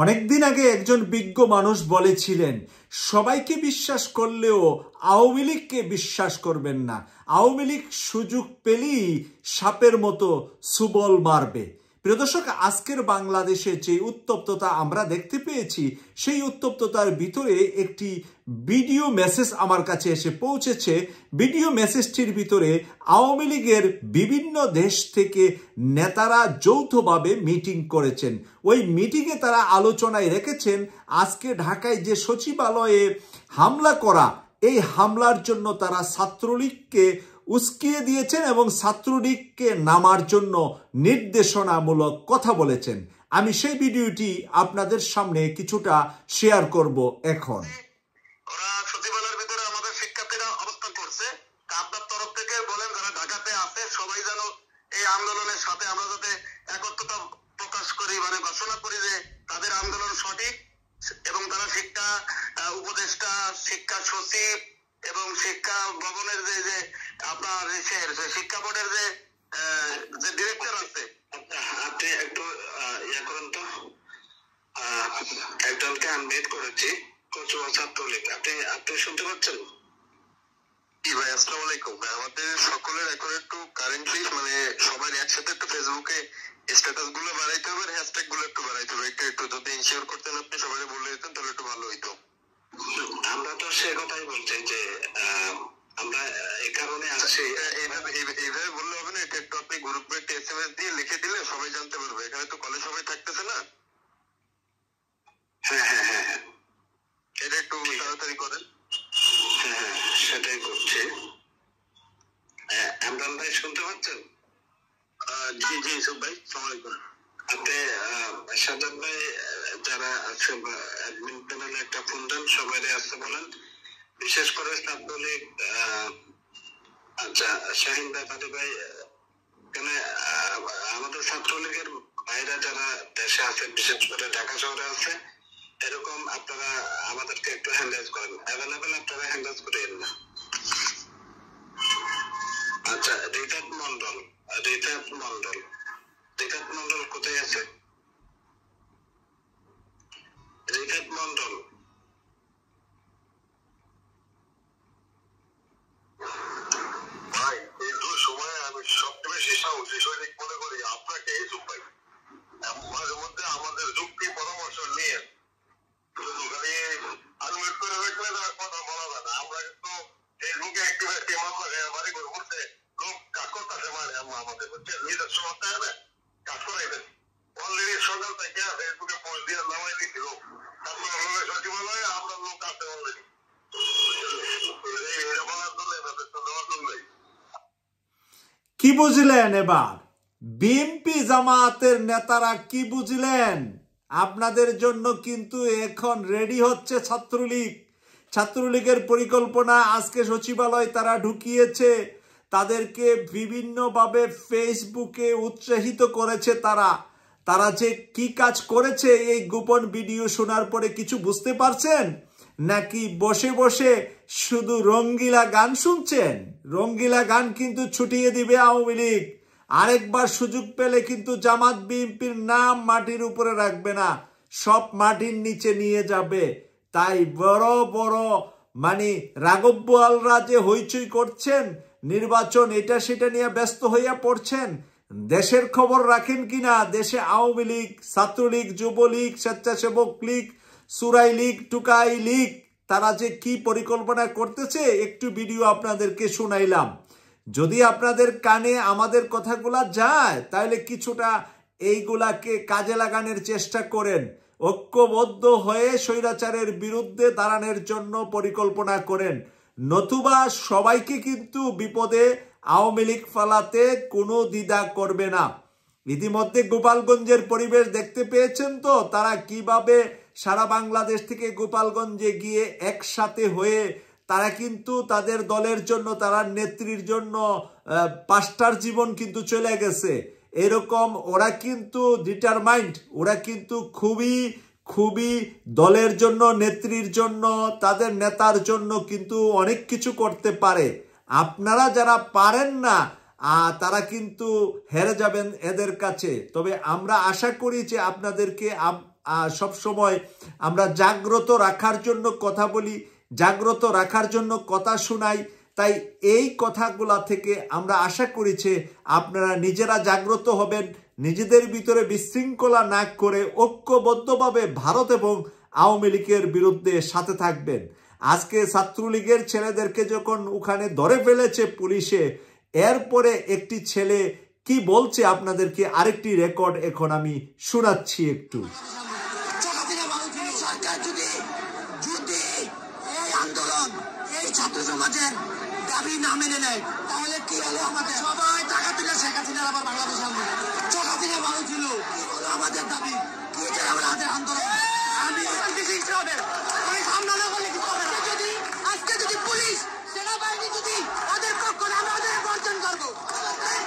অনেকদিন আগে একজন বিজ্ঞ মানুষ বলেছিলেন, সবাইকে বিশ্বাস করলেও আওয়ামী লীগকে বিশ্বাস করবেন না। আওয়ামী লীগ সুযোগ পেলেই সাপের মতো সুবল মারবে। প্রিয় দর্শক, আজকের বাংলাদেশে যে উত্তপ্ততা আমরা দেখতে পেয়েছি, সেই উত্তপ্ততার ভিতরে একটি ভিডিও মেসেজ আমার কাছে এসে পৌঁছেছে। ভিডিও মেসেজটির ভিতরে আওয়ামী লীগের বিভিন্ন দেশ থেকে নেতারা যৌথভাবে মিটিং করেছেন। ওই মিটিংয়ে তারা আলোচনায় রেখেছেন আজকে ঢাকায় যে সচিবালয়ে হামলা করা, এই হামলার জন্য তারা ছাত্রলীগকে উস্কিয়ে দিয়েছেন এবং ছাত্রলীগকে নামার জন্য নির্দেশনামূলক কথা বলেছেন। আমি সেই ভিডিওটি আপনাদের সামনে কিছুটা শেয়ার করব এখন। ওরা সচিবালয়ের ভিতরে আমাদের শিক্ষার্থীরা অবস্থান করছে। আপনার তরফ থেকে বলেন যারা ঢাকাতে আছে সবাই যেন এই আন্দোলনের সাথে আমরা যাতে একত্রতা প্রকাশ করি, মানে ঘোষণা করি যে তাদের আন্দোলন সঠিক এবং তারা শিক্ষা উপদেষ্টা, শিক্ষা সচিব এবং শিক্ষা ভবনের যে আপনার শিক্ষা বোর্ডের যে ডিরেক্টর আছে, আপনি একটু ইয়ে করেন তো। একজনকে আনমিউট করেছি, কচুয়া ছাত্রলীগ। আপনি শুনতে পাচ্ছেন? জি ভাই, আসসালামু আলাইকুম। আমাদের সকলের এখন একটু কারেন্টলি মানে সবাই একসাথে একটু ফেসবুকে স্ট্যাটাস গুলো বাড়াইতে হবে, হ্যাশট্যাগ গুলো একটু বাড়াইতে হবে। একটু যদি ইনশিওর করতেন আপনি, সবাই বলে দিতেন তাহলে একটু ভালো হইতো। আমরা তো সে কথাই বলছি যে আমরা এই কারণে আসছি। এইভাবে বললে হবে না, এটা একটু আপনি গ্রুপে একটা এসএমএস দিয়ে লিখে দিলে সবাই জানতে পারবে। এখানে তো কলেজ সবাই থাকতেছে না। হ্যাঁ হ্যাঁ হ্যাঁ হ্যাঁ, এটা একটু তাড়াতাড়ি করেন। হ্যাঁ হ্যাঁ, সেটাই করছি। ইমরান ভাই শুনতে পাচ্ছেন? জি জি ইউসুফ ভাই, আসসালামু আলাইকুম। আপনি সাজ্জাদ ভাই যারা আছে অ্যাডমিন প্যানেলে একটা ফোন দেন, সবাই আসতে বলেন, বিশেষ করে ছাত্রলীগ। আচ্ছা শাহিন ভাই, ফাদি ভাই, এখানে আমাদের ছাত্রলীগের ভাইরা যারা দেশে আছে, বিশেষ করে ঢাকা শহরে আছে, এরকম আপনারা আমাদেরকে একটু হ্যান্ডেজ করেন। অ্যাভেলেবেল আপনারা হ্যান্ডেজ করেন না। আচ্ছা, রিফাত মন্ডল কোথায় আছে? রিফাত মন্ডল, ভাই এই দুই সময় আমি সবচেয়ে বেশি সাহসী সৈনিক মনে করি আপনাকে, ইউসুফ ভাই। মাঝে মধ্যে আমাদের যুক্তি পরামর্শ নিয়ে খালি আনমিউট করে রাখলে কথা বলা যায় না। আমরা কিন্তু ফেসবুকে একটি মামলা বাড়ি করে বলতে লোক কাজ করতেছে, মানে আমাদের নিজের সমস্যা হবে কাজ করাইবেন। অলরেডি সকাল থেকে ফেসবুকে পোস্ট দিয়ে নামাই দিচ্ছি লোক, তারপর সচিবালয়ে আমরা লোক আছে অলরেডি। এটা বলার জন্য দেওয়ার জন্যই। কি বুঝলেন এবার? বিএনপি জামায়াতের নেতারা কি বুঝলেন? আপনাদের জন্য কিন্তু এখন রেডি হচ্ছে ছাত্রলীগ। ছাত্রলীগের পরিকল্পনা আজকে সচিবালয় তারা ঢুকিয়েছে। তাদেরকে বিভিন্নভাবে ফেসবুকে উৎসাহিত করেছে তারা যে কি কাজ করেছে এই গোপন ভিডিও শোনার পরে কিছু বুঝতে পারছেন? নাকি বসে বসে শুধু রঙ্গিলা গান শুনছেন? রঙ্গিলা গান কিন্তু ছুটিয়ে দিবে আওয়ামী লীগ। আরেকবার সুযোগ পেলে কিন্তু জামাত বিএনপির নাম মাটির উপরে রাখবে না, সব মাটির নিচে নিয়ে যাবে। তাই বড় বড় মানে রাঘব বোয়ালরা যে হইচই করছেন, নির্বাচন এটা সেটা নিয়ে ব্যস্ত হইয়া পড়ছেন, দেশের খবর রাখেন কিনা? দেশে আওয়ামী লীগ, ছাত্রলীগ, যুবলীগ, স্বেচ্ছাসেবক লীগ, সুরাই লীগ, টুকাই লীগ, তারা যে কি পরিকল্পনা করতেছে একটু ভিডিও আপনাদেরকে শুনাইলাম। যদি আপনাদের কানে আমাদের কথাগুলা যায় তাহলে কিছুটা এইগুলাকে কাজে লাগানোর চেষ্টা করেন। ঐক্যবদ্ধ হয়ে স্বৈরাচারের বিরুদ্ধে দাঁড়ানোর জন্য পরিকল্পনা করেন, নতুবা সবাইকে কিন্তু বিপদে আওয়ামী লীগ ফেলাতে কোনো দ্বিধা করবে না। ইতিমধ্যে গোপালগঞ্জের পরিবেশ দেখতে পেয়েছেন তো, তারা কিভাবে সারা বাংলাদেশ থেকে গোপালগঞ্জে গিয়ে একসাথে হয়ে তারা কিন্তু তাদের দলের জন্য, তারা নেত্রীর জন্য 5টার জীবন কিন্তু চলে গেছে। এরকম ওরা কিন্তু ডিটারমাইন্ড, ওরা কিন্তু খুবই দলের জন্য, নেত্রীর জন্য, তাদের নেতার জন্য কিন্তু অনেক কিছু করতে পারে। আপনারা যারা পারেন না তারা কিন্তু হেরে যাবেন এদের কাছে। তবে আমরা আশা করি যে আপনাদেরকে সবসময় আমরা জাগ্রত রাখার জন্য কথা বলি, জাগ্রত রাখার জন্য কথা শোনাই। তাই এই কথাগুলা থেকে আমরা আশা করেছি আপনারা নিজেরা জাগ্রত হবেন, নিজেদের ভিতরে বিশৃঙ্খলা না করে ঐক্যবদ্ধভাবে ভারত এবং আওয়ামী লীগের বিরুদ্ধে সাথে থাকবেন। আজকে ছাত্রলীগের ছেলেদেরকে যখন ওখানে ধরে ফেলেছে পুলিশে, এরপরে একটি ছেলে কি বলছে আপনাদেরকে আরেকটি রেকর্ড এখন আমি শোনাচ্ছি একটু। সরকার যদি এই আন্দোলন, এই ছাত্র সমাজের দাবি না মেনে নেয়, তাহলে কি হলো? আমাদের সবাই টাকা তুলে শেখ হাসিনার আবার বাংলাদেশে আনবে। শেখ হাসিনা ভালো ছিল, কি হলো আমাদের দাবি? কি যে আমাদের আন্দোলন, আমি সামনে না বলে কিছু হবে না। যদি আজকে যদি পুলিশ সেনাবাহিনী যদি ওদের পক্ষ না, আমরা ওদের বর্জন করবো,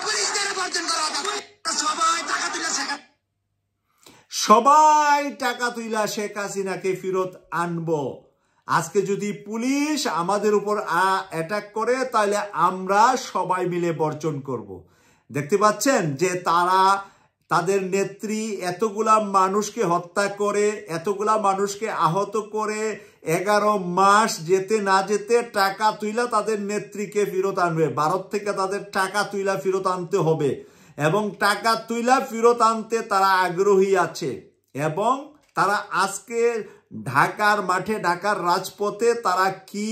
পুলিশদের বর্জন করা হবে। সবাই টাকা তুলে সবাই টাকা তুইলা শেখ হাসিনাকে ফেরত আনবো। আজকে যদি পুলিশ আমাদের উপর অ্যাটাক করে তাহলে আমরা সবাই মিলে বর্জন করব। দেখতে পাচ্ছেন যে তারা তাদের নেত্রী এতগুলা মানুষকে হত্যা করে, এতগুলা মানুষকে আহত করে 11 মাস যেতে না যেতে টাকা তুইলা তাদের নেত্রীকে ফেরত আনবে। ভারত থেকে তাদের টাকা তুইলা ফেরত আনতে হবে এবং টাকা তুইলা ফেরত আনতে তারা আগ্রহী আছে। এবং তারা আজকে ঢাকার মাঠে, ঢাকার রাজপথে তারা কি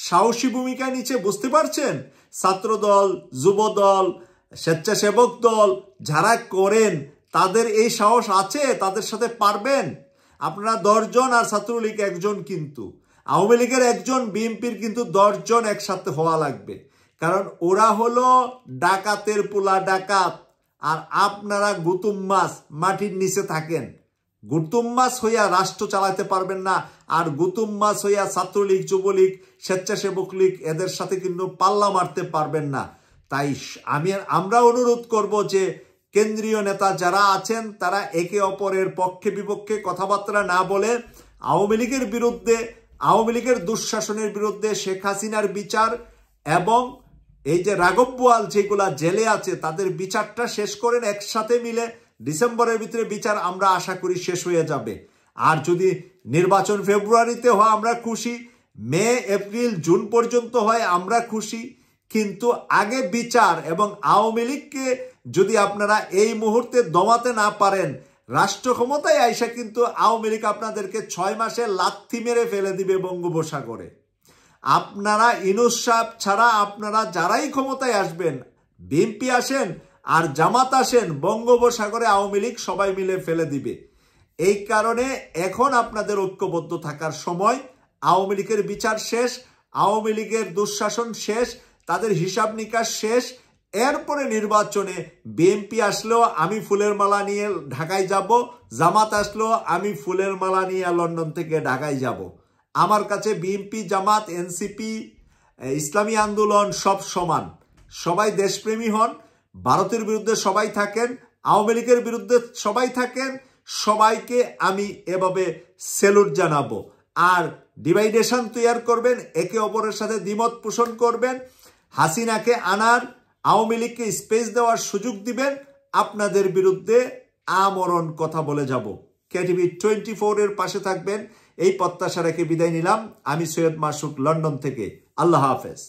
সাহসী ভূমিকা নিচ্ছে বুঝতে পারছেন? ছাত্রদল, যুবদল, স্বেচ্ছাসেবক দল যারা করেন তাদের এই সাহস আছে? তাদের সাথে পারবেন? আপনারা 10 জন আর ছাত্রলীগ 1 জন, কিন্তু আওয়ামী লীগের 1 জন, বিএনপির কিন্তু 10 জন একসাথে হওয়া লাগবে। কারণ ওরা হলো ডাকাতের পোলা ডাকাত, আর আপনারা গুতুম মাছ মাটির নিচে থাকেন। গুতুম মাছ হইয়া রাষ্ট্র চালাতে পারবেন না, আর গুতুম মাছ হইয়া ছাত্রলীগ, যুবলীগ, স্বেচ্ছাসেবক লীগ এদের সাথে কিন্তু পাল্লা মারতে পারবেন না। তাই আমরা অনুরোধ করব যে কেন্দ্রীয় নেতা যারা আছেন তারা একে অপরের পক্ষে বিপক্ষে কথাবার্তা না বলে আওয়ামী লীগের বিরুদ্ধে, আওয়ামী লীগের দুঃশাসনের বিরুদ্ধে, শেখ হাসিনার বিচার এবং এই যে রাঘব বোয়াল যেগুলা জেলে আছে তাদের বিচারটা শেষ করেন একসাথে মিলে। ডিসেম্বরের ভিতরে বিচার আমরা আশা করি শেষ হয়ে যাবে। আর যদি নির্বাচন ফেব্রুয়ারিতে হয় আমরা খুশি, মে, এপ্রিল, জুন পর্যন্ত হয় আমরা খুশি, কিন্তু আগে বিচার। এবং আওয়ামী লীগকে যদি আপনারা এই মুহূর্তে দমাতে না পারেন, রাষ্ট্র ক্ষমতায় আইসা কিন্তু আওয়ামী লীগ আপনাদেরকে 6 মাসে লাথি মেরে ফেলে দিবে বঙ্গোপসাগরে। আপনারা ইউনূস সাহেব ছাড়া আপনারা যারাই ক্ষমতায় আসবেন, বিএনপি আসেন আর জামাত আসেন, বঙ্গোপসাগরে আওয়ামী লীগ সবাই মিলে ফেলে দিবে। এই কারণে এখন আপনাদের ঐক্যবদ্ধ থাকার সময়। আওয়ামী লীগের বিচার শেষ, আওয়ামী লীগের দুঃশাসন শেষ, তাদের হিসাব নিকাশ শেষ। এরপরে নির্বাচনে বিএনপি আসলেও আমি ফুলের মালা নিয়ে ঢাকায় যাব, জামাত আসলেও আমি ফুলের মালা নিয়ে লন্ডন থেকে ঢাকায় যাব। আমার কাছে বিএনপি, জামাত, এনসিপি, ইসলামী আন্দোলন সব সমান। সবাই দেশপ্রেমী হন, ভারতের বিরুদ্ধে সবাই থাকেন, আওয়ামী লীগের বিরুদ্ধে সবাই থাকেন। সবাইকে আমি এভাবে স্যালুট জানাবো। আর ডিভাইডেশন তৈরি করবেন, একে অপরের সাথে দ্বিমত পোষণ করবেন, হাসিনাকে আনার, আওয়ামী লীগকে স্পেস দেওয়ার সুযোগ দিবেন। আপনাদের বিরুদ্ধে আমরণ কথা বলে যাব। কেটিভি 24 এর পাশে থাকবেন এই প্রত্যাশা রেখে বিদায় নিলাম। আমি সৈয়দ মাসুক, লন্ডন থেকে। আল্লাহ হাফেজ।